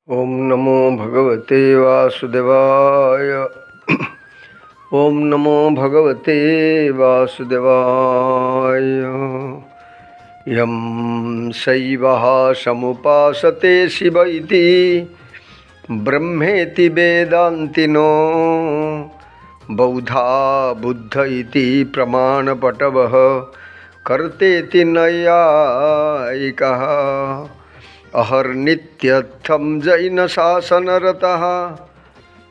ओम नमो भगवते वासुदेवाय। ओम नमो भगवते वासुदेवाय। यं शैवः समुपासते शिव इति ब्रह्मेति वेदान्तिनो बौद्धा बुद्ध इति प्रमाणपटवः कर्तेति नैयायिकः अहर्नित्यर्थं जैन शासनरतः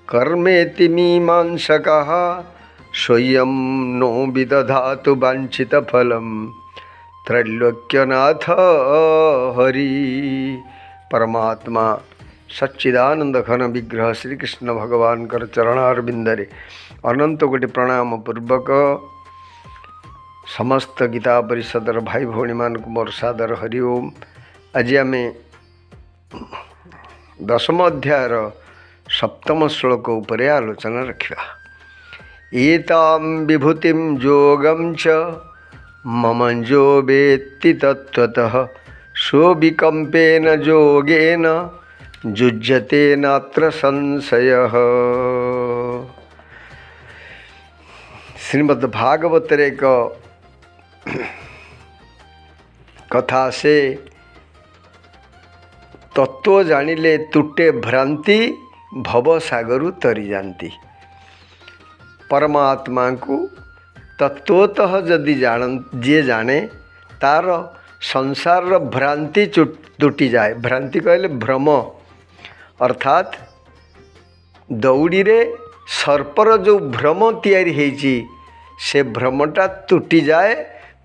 कर्मेति मीमांसकः स्वयं नो विदधातु वाञ्छितफलं त्रैलोक्यनाथ हरि। परमात्मा सच्चिदानंद घन विग्रह श्री कृष्ण भगवान कर चरणारविंदरे अनंत कोटि प्रणाम पूर्वक समस्त गीता परिषदर भाई भौणी मान को मोर सादर हरिओम। आज आम 10म अध्यायर 7म श्लोक उपरे आलोचना रखा। एतां विभूतिं योगं च मम जो वेत्ति तत्त्वतः सोऽविकम्पेन योगेन युज्यते नात्र संशयः। श्रीमद् भागवतर एक कथा से तत्व जानिले तुटे भ्रांति भव सागरु तरी जाती। परमात्मा को तत्वतः जदि जी जाने तार संसार भ्रांति तुटी जाए। भ्रांति कहले भ्रम, अर्थात दौड़ी रे सर्पर जो भ्रम तैयारी होईची से भ्रमटा तुटी जाए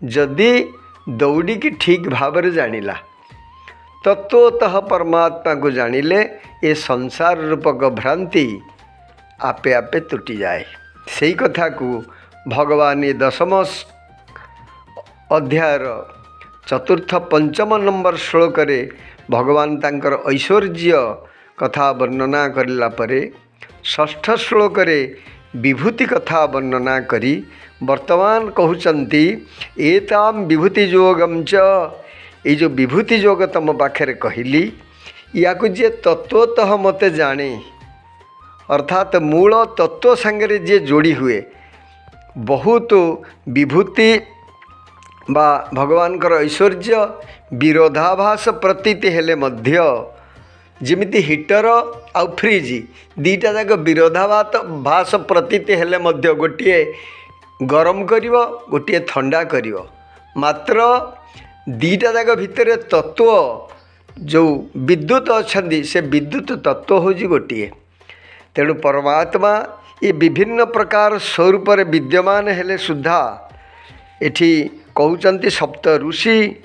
जदि दौड़ी की ठीक भाव में जानिला। तत्वतः परमात्मा को जानिले ये संसार रूपक भ्रांति आपे आपे तुटी जाए। सही कथा को भगवान ये 10म अध्यायर 4th 5म नंबर श्लोक रे भगवान तांकर ऐश्वर्य कथा वर्णना करला परे 6ठ श्लोक रे विभूति कथा वर्णना करी वर्तमान कहउचंती एतां विभूति योगम च। ये जो विभूति योग तुम पाखे कहली या जे तत्वतः मते जाने अर्थात मूल तत्व संगे जे जोड़ी हुए बहुत विभूति बा भगवान कर ऐश्वर्य विरोधाभास प्रतीति हेले मध्य जिमिति हीटर आ फ्रिज दीटा जाक विरोधाभास प्रतीति हेले मध्य गोटे गरम करिवो गोटे ठंडा करिवो। मात्र दीटा जाक भितर तत्व जो विद्युत अच्छी से विद्युत तत्व हूँ गोटे। तेणु परमात्मा ये विभिन्न प्रकार स्वरूप विद्यमान हेले सुधा एठी कहउचंती 7 ऋषि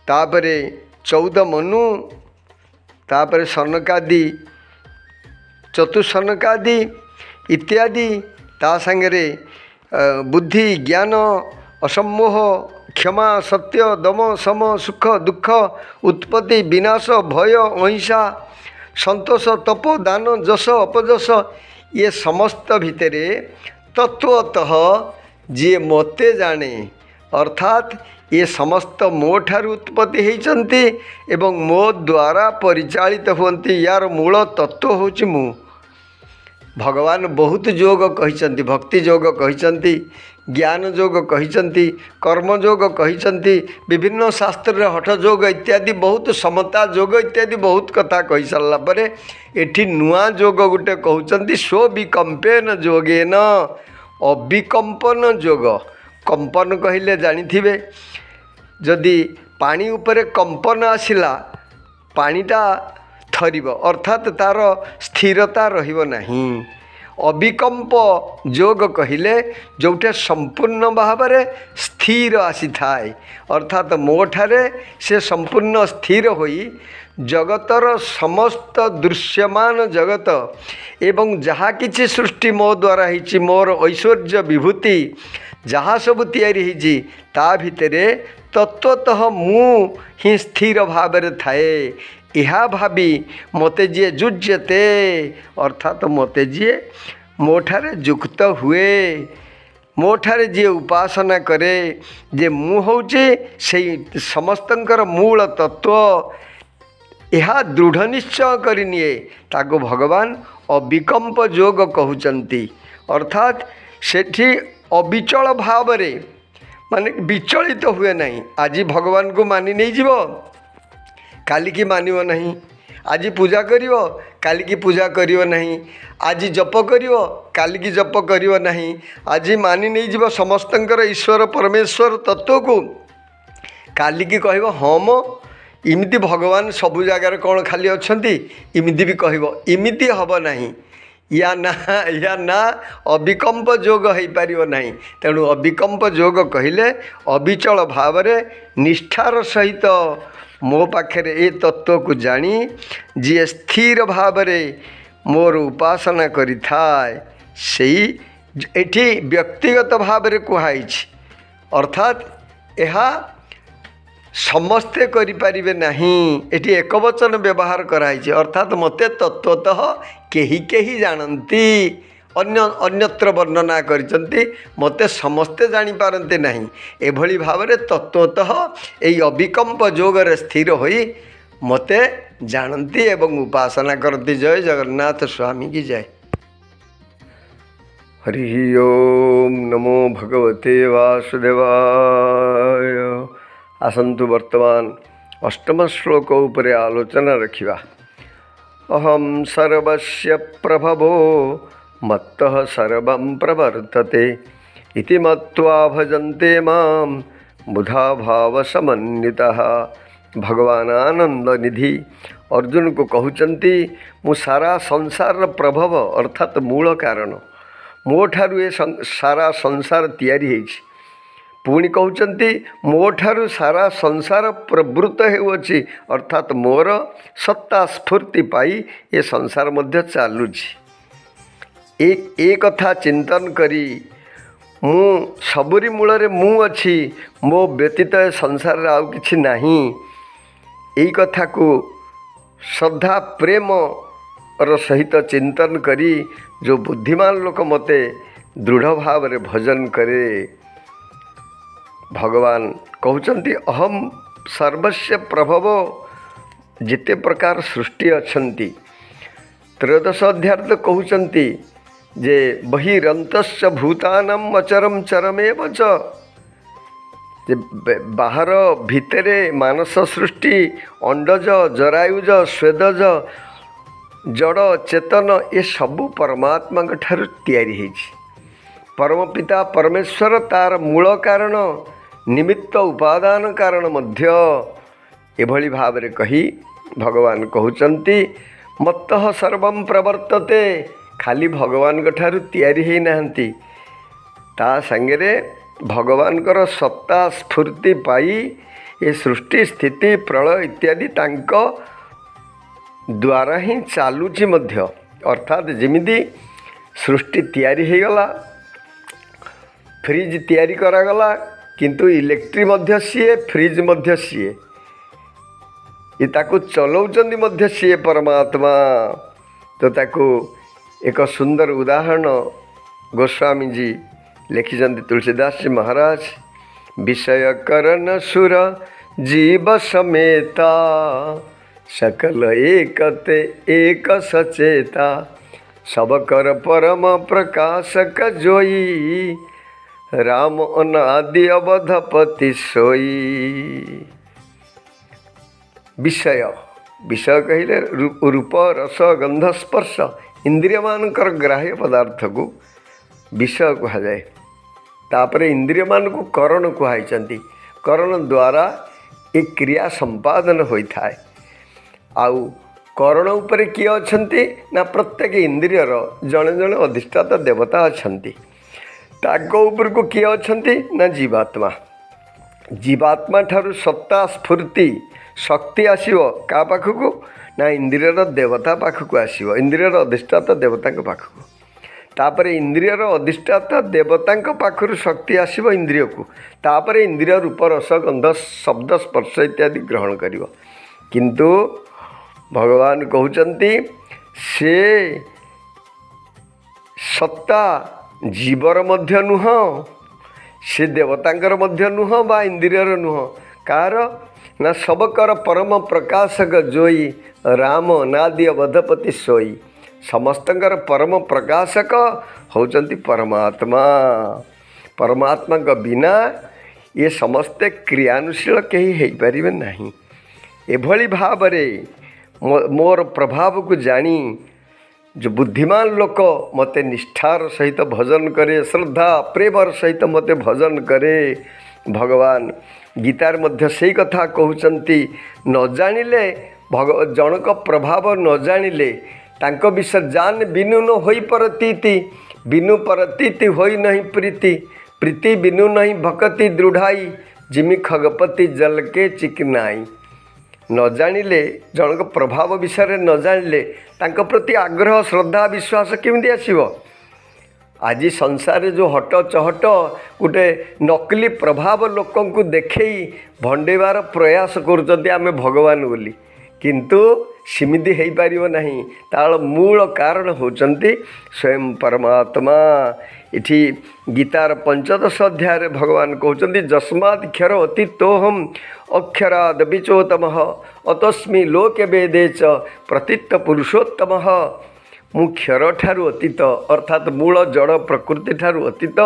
तापरे 14 मनु तापरे सनकादि चतुसनकादि इत्यादि ता संगे बुद्धि ज्ञान असम्मोह क्षमा सत्य दम सम सुख दुख उत्पत्ति विनाश भय अहिंसा संतोष तपो दान जस अपजस ये समस्त भितरे तत्वतः जी मते जाने अर्थात ये समस्त मो ठार उत्पत्ति होती एवं मो द्वारा परिचालित होती। यार मूल तत्व होची मु। भगवान बहुत योग कहिचंती, भक्ति योग कहिचंती, ज्ञान योग कहिचंती, कर्म योग कहिचंती, विभिन्न शास्त्र हठ योग इत्यादि बहुत समता योग इत्यादि बहुत कथा कहि सारला परे एठी नुआ योग गुटे कहउचंती स्वविकम्पेन योगेन अविकम्पन योग। कंपन कहिले जानिथिबे जदि पानी उपरे कंपन आसिला पानीटा थरिब अर्थात तार स्थिरता रहिबो नहीं। अविकम्प योग कहिले जोटे संपूर्ण भाव में स्थिर आसी थाए अर्थात मोठारे से संपूर्ण स्थिर होई जगतर समस्त दृश्यमान जगत एवं जहाँ किछि सृष्टि मो द्वारा हिची मोर ऐश्वर्य विभूति जहाँ सब तैयारी हिची ता भितरे तत्वतः मु ही स्थिर भाव में थाए। यह भावी मते जी जुज्यते अर्थात मते जी मोठारे युक्त हुए मोठारे जी उपासना करे जे मु होचे से समस्तंकर मूल तत्व ଏହା ଦୃଢ଼ ନିଶ୍ଚୟ କରିନିଏ ତାକୁ ଭଗବାନ ଅବିକମ୍ପ ଯୋଗ କହୁଛନ୍ତି। ଅର୍ଥାତ୍ ସେଠି ଅବିଚଳ ଭାବରେ ମାନେ ବିଚଳିତ ହୁଏ ନାହିଁ। ଆଜି ଭଗବାନଙ୍କୁ ମାନି ନେଇଯିବ, କାଲିକି ମାନିବ ନାହିଁ। ଆଜି ପୂଜା କରିବ, କାଲିକି ପୂଜା କରିବ ନାହିଁ। ଆଜି ଜପ କରିବ, କାଲିକି ଜପ କରିବ ନାହିଁ। ଆଜି ମାନି ନେଇଯିବ ସମସ୍ତଙ୍କର ଈଶ୍ୱର ପରମେଶ୍ୱର ତତ୍ତ୍ୱକୁ, କାଲିକି କହିବ ହଁ ମ ଏମିତି ଭଗବାନ ସବୁ ଜାଗାରେ କ'ଣ ଖାଲି ଅଛନ୍ତି, ଏମିତି ବି କହିବ। ଏମିତି ହେବ ନାହିଁ। ୟା ନା ଅବିକମ୍ପ ଯୋଗ ହୋଇପାରିବ ନାହିଁ। ତେଣୁ ଅବିକମ୍ପ ଯୋଗ କହିଲେ ଅବିଚଳ ଭାବରେ ନିଷ୍ଠାର ସହିତ ମୋ ପାଖରେ ଏ ତତ୍ତ୍ୱକୁ ଜାଣି ଯିଏ ସ୍ଥିର ଭାବରେ ମୋର ଉପାସନା କରିଥାଏ, ସେଇ ଏଠି ବ୍ୟକ୍ତିଗତ ଭାବରେ କୁହାଯାଇଛି। ଅର୍ଥାତ୍ ଏହା ସମସ୍ତେ କରିପାରିବେ ନାହିଁ। ଏଠି ଏକବଚନ ବ୍ୟବହାର କରାଯାଇଛି। ଅର୍ଥାତ୍ ମୋତେ ତତ୍ତ୍ୱତଃ କେହି କେହି ଜାଣନ୍ତି। ଅନ୍ୟତ୍ର ବର୍ଣ୍ଣନା କରିଛନ୍ତି ମୋତେ ସମସ୍ତେ ଜାଣିପାରନ୍ତି ନାହିଁ। ଏଭଳି ଭାବରେ ତତ୍ତ୍ୱତଃ ଏହି ଅବିକମ୍ପ ଯୋଗରେ ସ୍ଥିର ହୋଇ ମୋତେ ଜାଣନ୍ତି ଏବଂ ଉପାସନା କରନ୍ତି। ଜୟ ଜଗନ୍ନାଥ ସ୍ୱାମୀ କି ଜୟ। ହରି ଓମ୍ ନମୋ ଭଗବତେ ବାସୁଦେବାୟ। ଆସନ୍ତୁ ବର୍ତ୍ତମାନ ଅଷ୍ଟମ ଶ୍ଲୋକ ଉପରେ ଆଲୋଚନା ରଖିବା। ଅହଂ ସର୍ବସ୍ୟ ପ୍ରଭବୋ ମତ୍ତଃ ସର୍ବଂ ପ୍ରବର୍ତ୍ତତେ ଇତି ମତ୍ୱା ଭଜନ୍ତେ ମାଂ ବୁଧା ଭାବ ସମନ୍ୱିତଃ। ଭଗବାନ ଆନନ୍ଦ ନିଧି ଅର୍ଜୁନକୁ କହୁଛନ୍ତି, ମୁଁ ସାରା ସଂସାରର ପ୍ରଭବ ଅର୍ଥାତ୍ ମୂଳ କାରଣ। ମୋ ଠାରୁ ଏ ସାରା ସଂସାର ତିଆରି ହେଇଛି। ପୁଣି କହୁଛନ୍ତି ମୋ ଠାରୁ ସାରା ସଂସାର ପ୍ରବୃତ୍ତ ହେଉଅଛି। ଅର୍ଥାତ୍ ମୋର ସତ୍ତା ସ୍ଫୂର୍ତ୍ତି ପାଇ ଏ ସଂସାର ମଧ୍ୟ ଚାଲୁଛି। ଏ କଥା ଚିନ୍ତନ କରି ମୁଁ ସବୁରି ମୂଳରେ ମୁଁ ଅଛି, ମୋ ବ୍ୟତୀତ ଏ ସଂସାରରେ ଆଉ କିଛି ନାହିଁ। ଏଇ କଥାକୁ ଶ୍ରଦ୍ଧା ପ୍ରେମର ସହିତ ଚିନ୍ତନ କରି ଯେଉଁ ବୁଦ୍ଧିମାନ ଲୋକ ମୋତେ ଦୃଢ଼ ଭାବରେ ଭଜନ କରେ, ଭଗବାନ କହୁଛନ୍ତି ଅହମ୍ ସର୍ବସ୍ୟ ପ୍ରଭବ। ଯେତେ ପ୍ରକାର ସୃଷ୍ଟି ଅଛନ୍ତି, ତ୍ରୟୋଦଶ ଅଧ୍ୟାୟରେ ତ କହୁଛନ୍ତି ଯେ ବହିରନ୍ତଶ୍ଚ ଭୂତାନାମ୍ ଅଚରମ୍ ଚରମେବ ଚ। ଯେ ବାହାର ଭିତରେ ମାନସ ସୃଷ୍ଟି, ଅଣ୍ଡଜ, ଜରାୟୁଜ, ସ୍ୱେଦଜ, ଜଡ଼ ଚେତନ ଏସବୁ ପରମାତ୍ମାଙ୍କ ଠାରୁ ତିଆରି ହେଇଛି। ପରମ ପିତା ପରମେଶ୍ୱର ତା'ର ମୂଳ କାରଣ, ନିମିତ୍ତ ଉପାଦାନ କାରଣ ମଧ୍ୟ। ଏଭଳି ଭାବରେ କହି ଭଗବାନ କହୁଛନ୍ତି ମତ୍ତଃ ସର୍ବଂ ପ୍ରବର୍ତ୍ତତେ। ଖାଲି ଭଗବାନଙ୍କ ଠାରୁ ତିଆରି ହେଇନାହାନ୍ତି, ତା ସାଙ୍ଗରେ ଭଗବାନଙ୍କର ସତ୍ତା ସ୍ଫୂର୍ତ୍ତି ପାଇ ଏ ସୃଷ୍ଟି ସ୍ଥିତି ପ୍ରଳୟ ଇତ୍ୟାଦି ତାଙ୍କ ଦ୍ୱାରା ହିଁ ଚାଲୁଛି ମଧ୍ୟ। ଅର୍ଥାତ୍ ଯେମିତି ସୃଷ୍ଟି ତିଆରି ହେଇଗଲା, ଫ୍ରିଜ୍ ତିଆରି କରାଗଲା, କିନ୍ତୁ ଇଲେକ୍ଟ୍ରି ମଧ୍ୟ ସିଏ, ଫ୍ରିଜ୍ ମଧ୍ୟ ସିଏ, ତାକୁ ଚଲାଉଛନ୍ତି ମଧ୍ୟ ସିଏ ପରମାତ୍ମା। ତ ତାକୁ ଏକ ସୁନ୍ଦର ଉଦାହରଣ ଗୋସ୍ୱାମୀଜୀ ଲେଖିଛନ୍ତି, ତୁଳସୀଦାସଜୀ ମହାରାଜ। ବିଷୟ କରନ ସୁର ଜୀବ ସಮೇତା सकल एकते एक सचेता सब कर परम प्रकाशक जोई राम अनादि अवधपति सोई। विषय विषय कहले रूप रस गंध स्पर्श इंद्रिय मानकर ग्राह्य पदार्थ को विषय कहा जाए। तापर इंद्रिय मान को करण कहते, करण द्वारा एक क्रिया संपादन होता है। आउ करण उपरे किए अछंती ना प्रत्येक इंद्रियर जड़े जड़े अधिष्ठाता देवता अछंती। ताको ऊपर को किए अछंती ना जीवात्मा। जीवात्मा ठारू सत्ता स्फूर्ति शक्ति आसीबो का पाखकू ना इंद्रियर देवता पाखकू आसीबो, इंद्रियर अधिष्ठाता देवता पाखकू। तापर इंद्रियर अधिष्ठाता देवता पाखरु शक्ति आसीबो इंद्रिय को। तापर इंद्रिय रूप रस गंध शब्द स्पर्श इत्यादि ग्रहण करिवो। किंतु भगवान कहते से सत्ता जीवर मध्य नुह, से देवतांकर मध्य नुह बा इंद्रियर नुह, कार ନା ସବକର ପରମ ପ୍ରକାଶକ ଜୋଇ ରାମ ନାଦିଅ ବଧପତି ଶୋଇ। ସମସ୍ତଙ୍କର ପରମ ପ୍ରକାଶକ ହେଉଛନ୍ତି ପରମାତ୍ମା। ପରମାତ୍ମାଙ୍କ ବିନା ଇଏ ସମସ୍ତେ କ୍ରିୟାନୁଶୀଳ କେହି ହେଇପାରିବେ ନାହିଁ। ଏଭଳି ଭାବରେ ମୋର ପ୍ରଭାବକୁ ଜାଣି जो बुद्धिमान लोक मते निष्ठार सहित भजन करे, श्रद्धा प्रेमर सहित मते भजन करे। भगवान गीतार मध्य से कथा कहउचंती, न जानिले जनक प्रभाव न जानिले तांको विषय जान बिनु न होई परतीति, बिनु परतीति होई नहीं प्रीति, प्रीति बिनु नहीं भक्ति दृढ़ाई, जिमि खगपति जल के चिकनाई। न जानिले जनक प्रभाव विषय न जानिले तांको प्रति आग्रह श्रद्धा विश्वास केमिति आसीबो। आज संसार जो हट चहट गोटे नकली प्रभाव लोकं को देखई भंडेबार प्रयास करुचंती आमे भगवान बोली, किंतु सिमिति हेई पारिबो नाही। तार मूल कारण होचंती स्वयं परमात्मा। इठी गीतार 15 अध्याय भगवान कहउचंती, जस्मात् क्षर अतीतोहम अक्षराद विचोतमः अतस्मि लोके वेदे च प्रतित्त पुरुषोत्तमः। मु क्षर ठारू अतीत अर्थात मूल जड़ प्रकृति ठारू अतीत,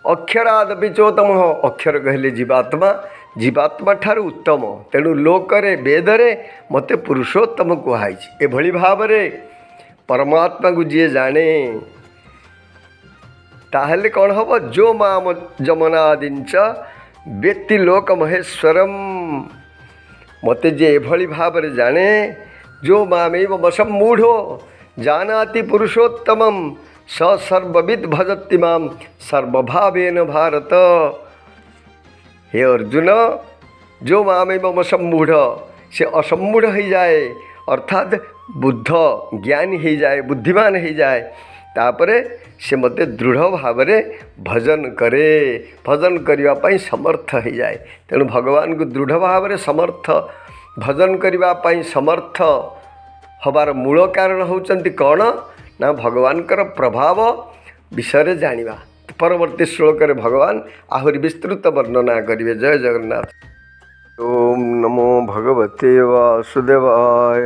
अक्षराद विचोतमः अक्षर कहले जीवात्मा, जीवात्मा ठारू उत्तम, तेणु लोकरे वेदरे मते पुरुषोत्तम कहुई। एभली भावरे परमात्मा को जी जाने ताहले कौन हम, जो माम जमनादिंच व्यक्ति लोक महेश्वरम। मते जे एभली भावरे जाने, जो मामेव वसम्मूढ़ो जानाति पुरुषोत्तमम स सर्वविद भजति माम सर्वभावेन भारत। हे अर्जुन, जो मामेव वसम्मूढ़ से असम्मूढ़ हो जाए अर्थात बुद्ध ज्ञानी हो जाए, बुद्धिमान हो जाए, तापरे से मते दृढ़ भावरे भजन करे, भजन करने समर्थ हो जाए। तेणु भगवान को दृढ़ भावरे समर्थ भजन करने समर्थ हबार मूल कारण होचंती कौन ना भगवान कर प्रभाव विषय जानिबा। परवर्ती श्लोक रे भगवान आहुरी विस्तृत वर्णना करिवे। जय जगन्नाथ। ओम नमो भगवते वासुदेवाय,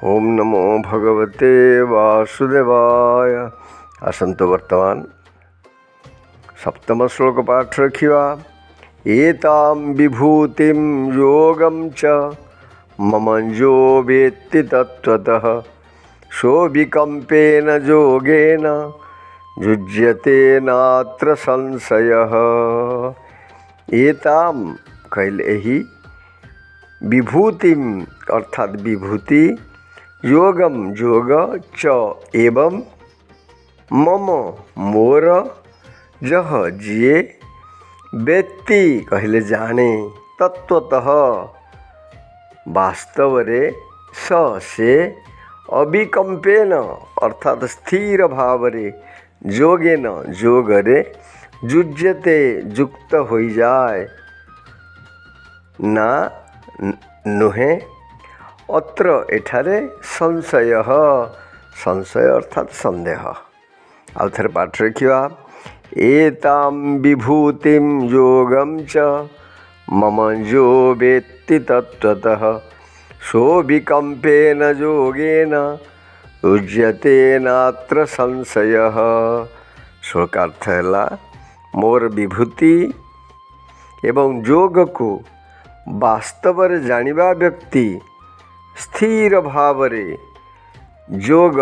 ओम नमो भगवते वासुदेवाय। आसंत वर्तमान सप्तम श्लोक पाठ रखिवा। एतां विभूतिं योगं च मम जो वेत्ति तत्त्वतः सोऽविकम्पेन योगेन युज्यते नात्र संशयः। एतां कहले ही विभूतिम अर्थात विभूति, योगम योग च एवं मम मोर जह जिए व्यक्ति कहले जाने तत्वतः वास्तव रे स से अविकम्पेन अर्थात स्थिर भाव रे योगेन योग रे युज्यते युक्त हो जाए ना नुहे अत्र एठारे संशय, संशय अर्थात संदेह। आउ थे पाठ रखिवा। एतां विभूतिं योगं च मम जो वेत्ति तत्त्वतः सोऽविकम्पेन योगेन युज्यते नात्र संशयः। श्लोकार्थ है मोर विभूति एवं योग को वास्तव रे जानिबा व्यक्ति स्थिर भाव रे योग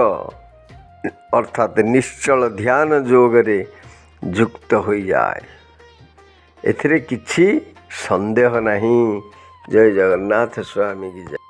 अर्थात निश्चल ध्यान योग रे युक्त हो जाए, एथिरे किछि संदेह नहीं। जय जगन्नाथ स्वामी की जय।